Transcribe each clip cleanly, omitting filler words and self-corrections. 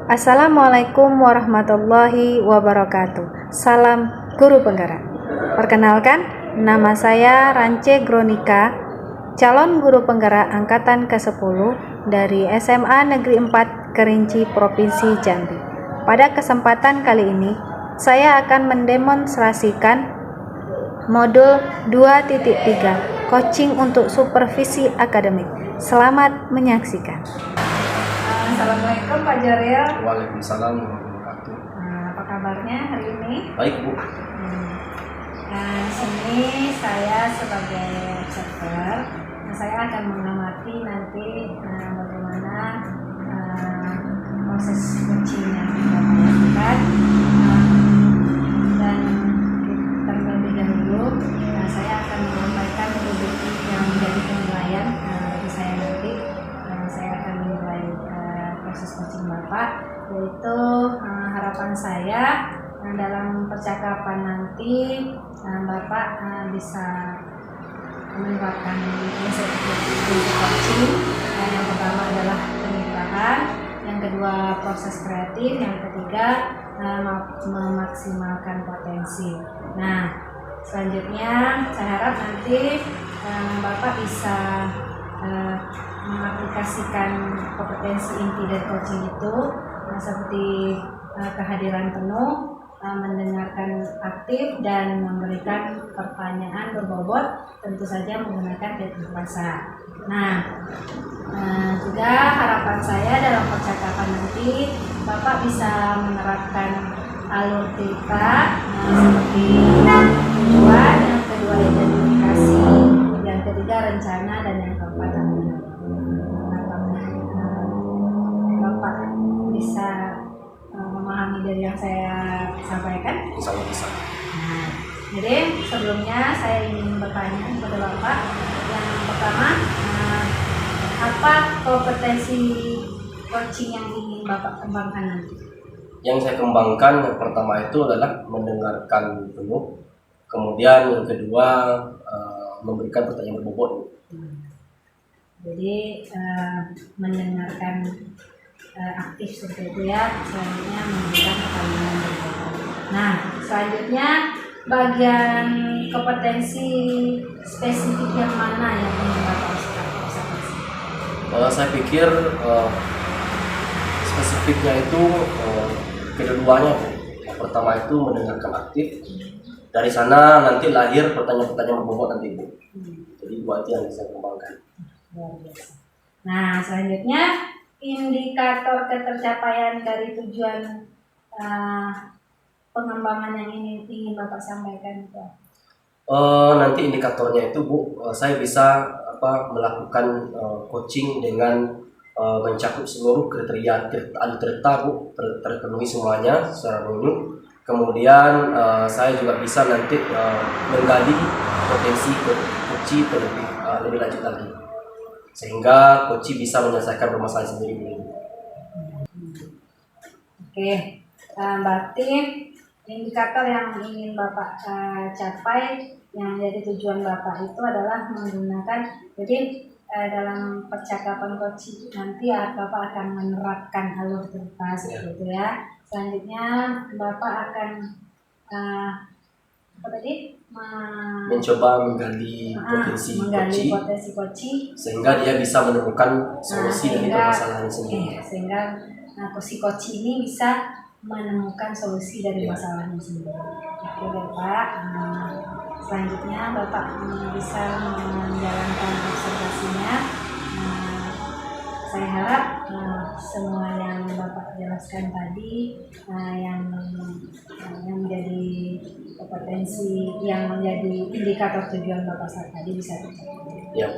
Assalamualaikum warahmatullahi wabarakatuh. Salam Guru Penggerak. Perkenalkan, nama saya Rance Gronika, calon Guru Penggerak Angkatan ke-10 dari SMA Negeri 4 Kerinci, Provinsi Jambi. Pada kesempatan kali ini, saya akan mendemonstrasikan modul 2.3, coaching untuk supervisi akademik. Selamat menyaksikan. Assalamualaikum Pak Joril. Waalaikumsalam warahmatullahi wabarakatuh. Apa kabarnya hari ini? Baik Bu. Di sini saya sebagai observer, saya akan mengamati nanti bagaimana proses coaching yang kita lakukan, dan terlebih dahulu saya akan menyampaikan yang menjadi penilaian dari saya nanti. Saya akan menilai proses coaching Bapak, yaitu harapan saya dalam percakapan nanti Bapak bisa menerapkan prinsip coaching. Yang pertama adalah pemikiran, yang kedua proses kreatif, yang ketiga memaksimalkan potensi. Nah, selanjutnya saya harap nanti Bapak bisa mengaplikasikan kompetensi inti dari coaching itu, seperti kehadiran penuh, mendengarkan aktif, dan memberikan pertanyaan berbobot, tentu saja menggunakan teknik bahasa. Nah, juga harapan saya dalam percakapan nanti Bapak bisa menerapkan alur cerita, seperti tujuan, yang kedua identifikasi, yang ketiga rencana, dan yang keempat Bapak bisa memahami dari yang saya sampaikan? Insya Allah bisa. Nah, jadi sebelumnya saya ingin bertanya kepada Bapak. Yang pertama, apa kompetensi coaching yang ingin Bapak kembangkan nanti? Yang saya kembangkan yang pertama itu adalah mendengarkan penuh, kemudian yang kedua memberikan pertanyaan berbobot. Jadi mendengarkan aktif seperti itu ya, selanjutnya memberikan pertanyaan berbobot. Nah, selanjutnya bagian kompetensi spesifik yang mana yang ingin Bapak observasi? Saya pikir spesifiknya itu keduanya. Yang pertama itu mendengarkan aktif. Dari sana nanti lahir pertanyaan-pertanyaan berbobot nanti Bu. Jadi buat itu yang bisa kembangkan. Luar biasa. Nah, selanjutnya indikator ketercapaian dari tujuan pengembangan yang ingin Bapak sampaikan itu. Nanti indikatornya itu Bu, saya bisa melakukan coaching dengan mencakup seluruh kriteria Bu, terpenuhi semuanya secara menyeluruh. Kemudian saya juga bisa nanti menggali potensi coaching lebih lanjut lagi, sehingga coaching bisa menyelesaikan permasalahan sendiri. Oke, berarti indikator yang ingin Bapak capai, yang menjadi tujuan Bapak itu adalah menggunakan, jadi dalam percakapan coaching nanti Bapak akan menerapkan alur cerita seperti itu ya. Selanjutnya Bapak akan mencoba menggali potensi coaching, sehingga dia bisa menemukan solusi dari permasalahan sendiri. Sehingga si coaching ini bisa menemukan solusi dari masalahnya sendiri. Oke Bapak, selanjutnya Bapak bisa menjalankan observasinya. Saya harap semua yang Bapak jelaskan tadi, yang menjadi kompetensi, yang menjadi indikator tujuan Bapak saat tadi bisa tercapai. Ya.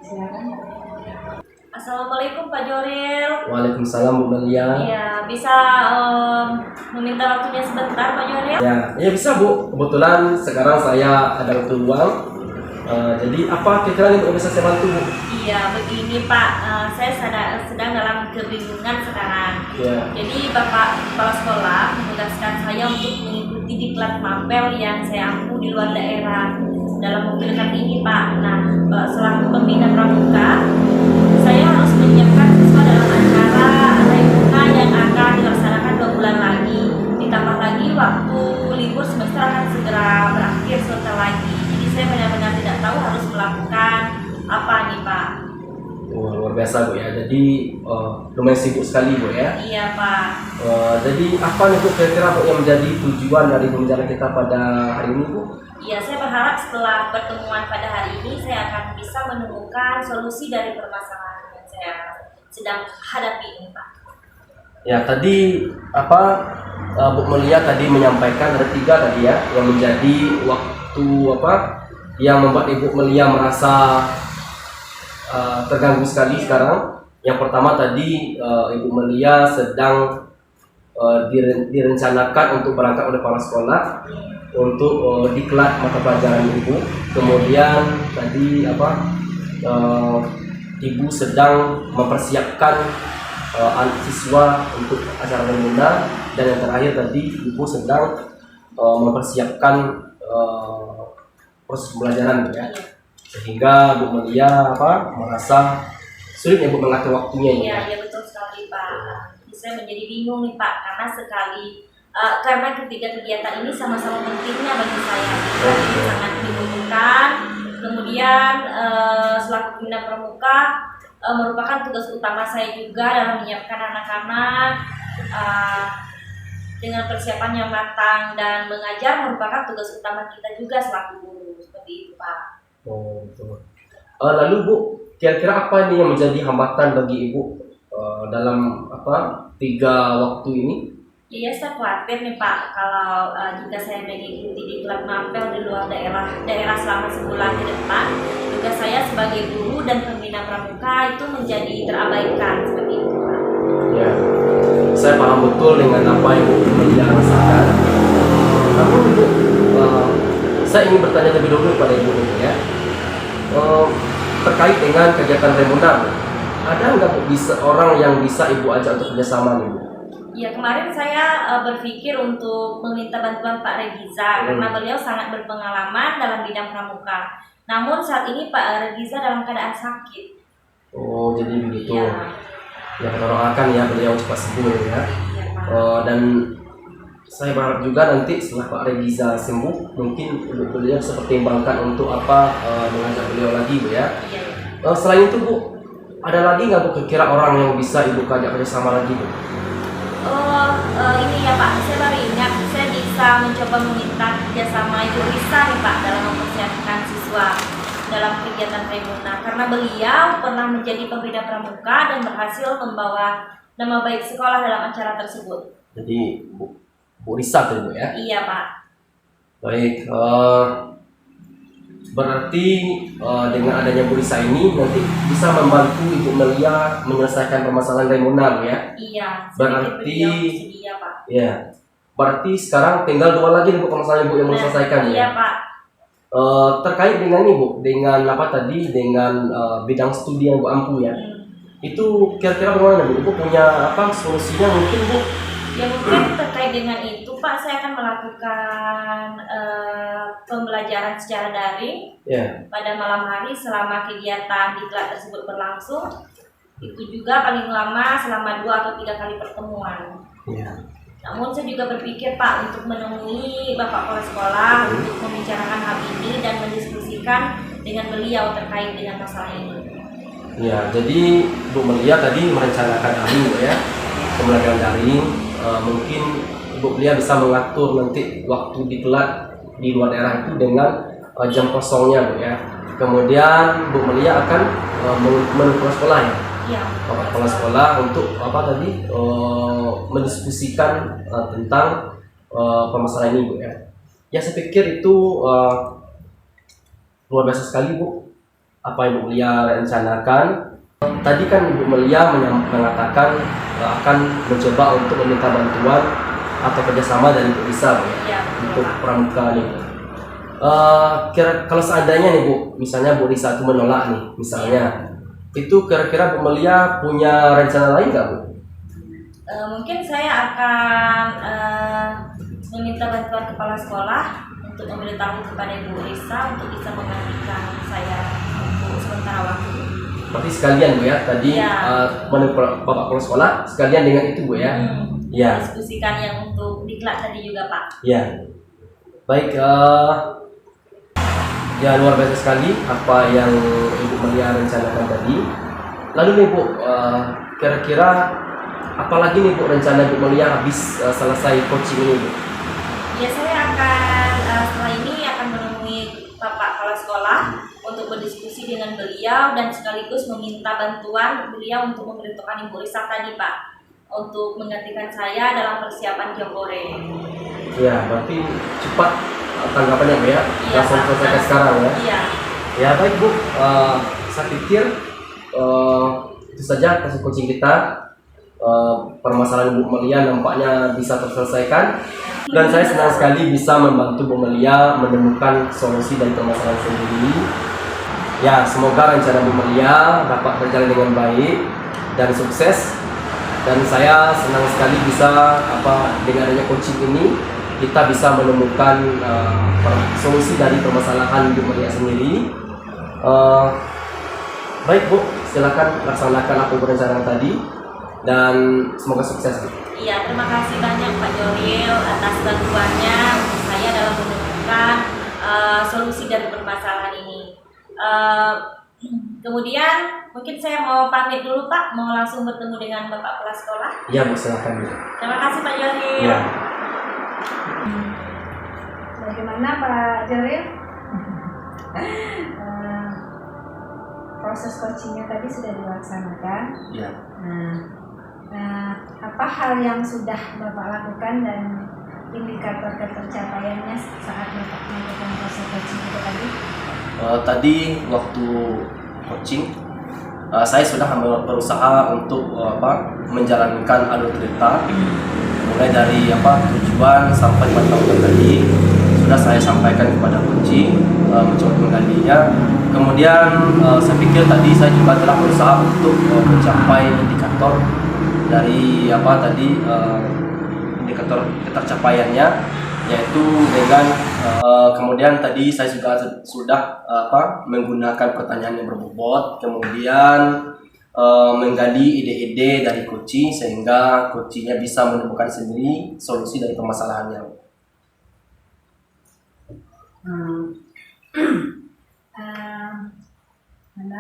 Silakan. Assalamualaikum Pak Joril. Waalaikumsalam Bu Melia. Iya, bisa meminta waktunya sebentar Pak Joril? Ya bisa Bu. Kebetulan sekarang saya ada waktu luang. Jadi apa kira-kira yang bisa saya bantu Bu? Iya, begini Pak, saya sedang dalam kebingungan sekarang. Ya. Jadi Bapak Kepala Sekolah menugaskan saya untuk mengikuti diklat mapel yang saya ampu di luar daerah dalam waktu dekat ini Pak. Nah, selaku pembina pramuka, saya harus menyiapkan siswa dalam acara raih bunga yang akan Jadi lumayan sibuk sekali Bu ya. Iya Pak. Jadi apa nih Bu kira-kira Bu yang menjadi tujuan dari pembicaraan kita pada hari ini Bu? Iya, saya berharap setelah pertemuan pada hari ini saya akan bisa menemukan solusi dari permasalahan yang saya sedang hadapi ini Pak. Ya tadi Bu Melia tadi menyampaikan ada 3 tadi ya yang menjadi waktu yang membuat Ibu Melia merasa terganggu sekali sekarang. Yang pertama tadi Ibu Melia sedang direncanakan untuk berangkat oleh kepala sekolah untuk diklat mata pelajaran Ibu. Kemudian tadi Ibu sedang mempersiapkan siswa untuk acara remuda, dan yang terakhir tadi Ibu sedang mempersiapkan proses pembelajaran ya. Sehingga Bu Melia merasa sulit ya Bu mengatur waktunya Iya, ya. iya betul sekali Pak. Saya menjadi bingung nih Pak karena ketiga kegiatan ini sama-sama pentingnya bagi saya. Sangat dibutuhkan. Kemudian selaku pembina pramuka merupakan tugas utama saya juga dalam menyiapkan anak-anak dengan persiapan yang matang, dan mengajar merupakan tugas utama kita juga selaku guru. Seperti itu Pak. Oh, betul. Lalu Bu, kira-kira apa nih yang menjadi hambatan bagi Ibu dalam 3 waktu ini? Iya, saya khawatir nih Pak kalau jika saya mengikuti diklat mapel di luar daerah selama sebulan ke depan, tugas saya sebagai guru dan pembina pramuka itu menjadi terabaikan seperti itu Pak. Ya, saya paham betul dengan apa yang Ibu Melia rasakan. Namun Ibu, saya ingin bertanya lebih dulu kepada Ibu ini ya, terkait dengan kegiatan remuda. Ada nggak Bu orang yang bisa Ibu ajak untuk kerjasama nih Bu? Ya, kemarin saya berpikir untuk meminta bantuan Pak Regiza karena beliau sangat berpengalaman dalam bidang pramuka. Namun saat ini Pak Regiza dalam keadaan sakit. Oh, jadi begitu. Ya, Ya, kita doakan ya beliau cepat sembuh ya. iya Pak. Dan saya berharap juga nanti setelah Pak Regiza sembuh, mungkin beliau bisa pertimbangkan untuk mengajak beliau lagi Bu ya. Iya. Selain itu Bu, ada lagi nggak Bu kira-kira orang yang bisa Ibu ajak kerjasama lagi Bu? Ini ya Pak, saya baru ingat saya bisa mencoba meminta kerjasama Ibu Risa nih Pak dalam mempersiapkan siswa dalam kegiatan Remuna, karena beliau pernah menjadi pembina pramuka dan berhasil membawa nama baik sekolah dalam acara tersebut. Jadi Bu Risa tuh Bu ya? Iya Pak. Baik, berarti dengan adanya Bu Risa ini nanti bisa membantu Ibu Melia menyelesaikan permasalahan Remuna Bu ya? Iya. Berarti beliau bersedia Pak. ya, berarti sekarang tinggal 2 lagi nih Bu permasalahan Ibu yang mau selesaikan Iya ya? Pak. Terkait dengan ini Bu, dengan dengan bidang studi yang Bu ampu ya, itu kira-kira bagaimana Bu? Ibu punya solusinya mungkin Bu? Ya mungkin terkait dengan itu Pak, saya akan melakukan pembelajaran secara daring pada malam hari selama kegiatan diklat tersebut berlangsung. Itu juga paling lama selama 2 atau 3 kali pertemuan. Namun saya juga berpikir Pak untuk menemui Bapak Kepala Sekolah untuk membicarakan hal ini dan mendiskusikan dengan beliau terkait dengan masalah ini. Ya, jadi Bu Melia tadi merencanakan daring Bu ya, pembelajaran daring. Mungkin Bu Melia bisa mengatur nanti waktu diklat di luar daerah itu dengan jam kosongnya Bu ya. Kemudian Bu Melia akan menuju sekolah ya. Bapak Kepala Sekolah untuk mendiskusikan tentang permasalahan ini Bu ya. Ya saya pikir itu luar biasa sekali Bu apa yang Bu Melia rencanakan. Tadi kan Bu Melia mengatakan akan mencoba untuk meminta bantuan atau kerjasama dari Bu Risa Bu ya, untuk pramuka ini. Kalau seandainya nih Bu, misalnya Bu Risa itu menolak nih misalnya, itu kira-kira Bu Melia punya rencana lain nggak Bu? Mungkin saya akan meminta bantuan kepala sekolah untuk memberitahu kepada Ibu Risa untuk bisa menggantikan saya untuk sementara waktu. Berarti sekalian Bu ya, tadi menurut Bapak Kepala Sekolah sekalian dengan itu Bu ya? Ya. Diskusikan yang untuk diklat tadi juga Pak. Ya. Baik, ya luar biasa sekali apa yang Ibu Melia rencanakan tadi. Lalu nih Bu, kira-kira apalagi nih Bu rencana Bu Melia habis selesai coaching ini Bu? Ya, saya akan setelah ini akan menemui Bapak Kepala Sekolah untuk berdiskusi dengan beliau dan sekaligus meminta bantuan beliau untuk memberitahukan Ibu Risa tadi Pak, untuk menggantikan saya dalam persiapan Jambore. Ya, berarti cepat tanggapannya Bu ya? Iya, Langsung selesai sekarang ya? Iya. Ya baik Bu, saya pikir itu saja kasus coaching kita. Permasalahan Bu Melia nampaknya bisa terselesaikan. Dan saya senang sekali bisa membantu Bu Melia menemukan solusi dari permasalahan sendiri. Ya, semoga rencana Bu Melia dapat berjalan dengan baik dan sukses. Dan saya senang sekali bisa dengan adanya coaching ini kita bisa menemukan solusi dari permasalahan Bu Melia sendiri. Baik Bu, silakan laksanakan apa yang berencana tadi dan semoga sukses Bu. Iya, terima kasih banyak Pak Joril atas bantuannya untuk saya dalam menemukan solusi dari permasalahan ini. Kemudian mungkin saya mau pamit dulu Pak, mau langsung bertemu dengan Bapak Kepala Sekolah. Iya Bu, silakan Bu. Terima kasih Pak Joril. Ya. Bagaimana Pak Joril? Proses coachingnya tadi sudah dilaksanakan. Ya. Apa hal yang sudah Bapak lakukan dan indikator ketercapaiannya saat Bapak melakukan proses coaching itu tadi? Tadi waktu coaching saya sudah berusaha untuk menjalankan alur cerita mulai dari tujuan sampai pantauan tadi sudah saya sampaikan kepada coaching, mencoba menggalinya. Kemudian saya pikir tadi saya juga telah berusaha untuk mencapai indikator dari indikator ketercapaiannya, yaitu dengan kemudian tadi saya juga sudah menggunakan pertanyaan yang berbobot, kemudian menggali ide-ide dari coaching sehingga coachingnya bisa menemukan sendiri solusi dari permasalahannya.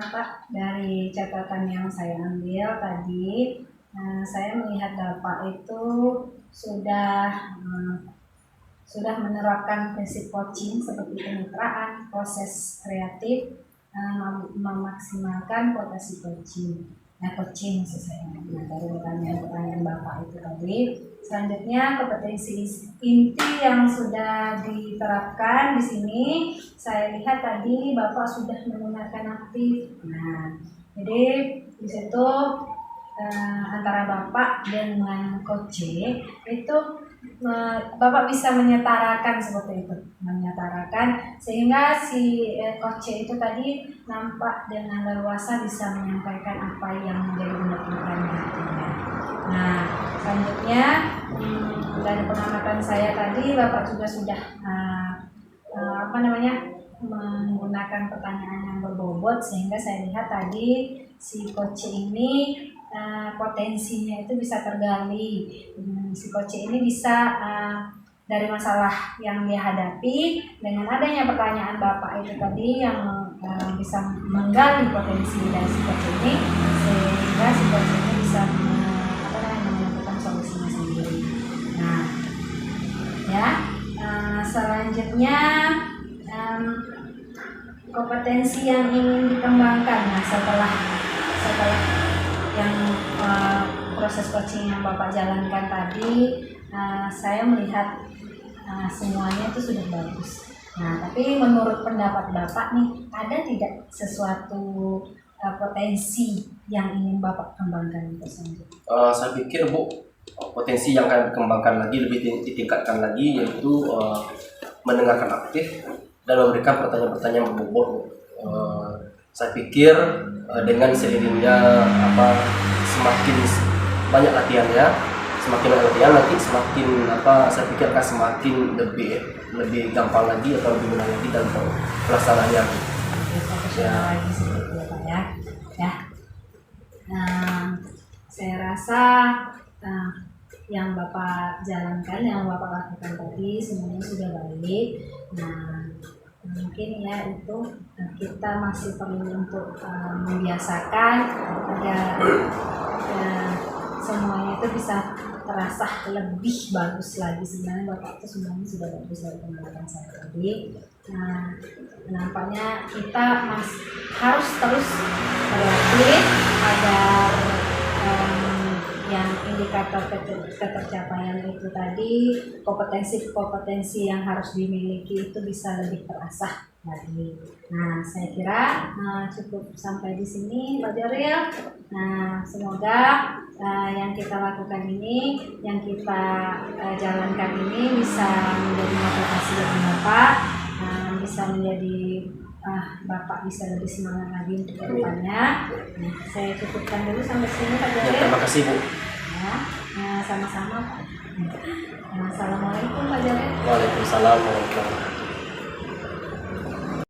Pak, dari catatan yang saya ambil tadi, saya melihat Bapak itu sudah menerapkan prinsip coaching seperti kemitraan, proses kreatif, memaksimalkan potensi coaching. Coaching dari pertanyaan Bapak itu tadi. Selanjutnya kompetensi inti yang sudah diterapkan di sini, saya lihat tadi Bapak sudah menggunakan aktif. Jadi di situ antara Bapak dengan coach itu Bapak bisa menyetarakan seperti itu, sehingga si coach itu tadi nampak dengan leluasa bisa menyampaikan apa yang menjadi unek-uneknya. Selanjutnya dari pengamatan saya tadi Bapak juga sudah menggunakan pertanyaan yang berbobot sehingga saya lihat tadi si coach ini potensinya itu bisa tergali. Si coach ini bisa dari masalah yang dia hadapi dengan adanya pertanyaan Bapak itu tadi yang bisa menggali potensi dari si coach ini sehingga si coach ini bisa menemukan solusinya sendiri. Selanjutnya kompetensi yang ingin dikembangkan. Setelah yang proses coaching yang Bapak jalankan tadi, saya melihat semuanya itu sudah bagus. Tapi menurut pendapat Bapak nih, ada tidak sesuatu potensi yang ingin Bapak kembangkan itu sendiri? Saya pikir Bu, potensi yang akan dikembangkan lagi, lebih ditingkatkan lagi, yaitu mendengarkan aktif dan memberikan pertanyaan-pertanyaan yang berbobot. Saya pikir dengan seiringnya semakin banyak latihannya, nanti semakin saya pikir akan semakin lebih gampang lagi atau lebih mudah lagi dalam pelaksanaannya. Lagi seperti itu ya. Saya rasa yang Bapak jalankan, yang Bapak lakukan tadi semuanya sudah baik. Mungkin ya itu kita masih perlu untuk membiasakan agar semuanya itu bisa terasa lebih bagus lagi. Sebenarnya Bapak itu semuanya sudah bagus dari pengamatan saya tadi. Nah, nampaknya kita harus terus berlatih agar yang indikator ketercapaian itu tadi, kompetensi yang harus dimiliki itu bisa lebih terasah lagi. Nah, saya kira cukup sampai di sini, Pak Jaril. Nah, semoga yang kita lakukan ini, yang kita jalankan ini bisa menjadi motivasi bagi Bapak, bisa menjadi Bapak bisa lebih semangat lagi untuk kedepannya. Nah, saya cukupkan dulu sampai sini, Pak Jaril. Ya, terima kasih Bu. Ya, sama-sama Pak. Assalamualaikum Pak Jaril. Waalaikumsalam warahmatullahi wabarakatuh.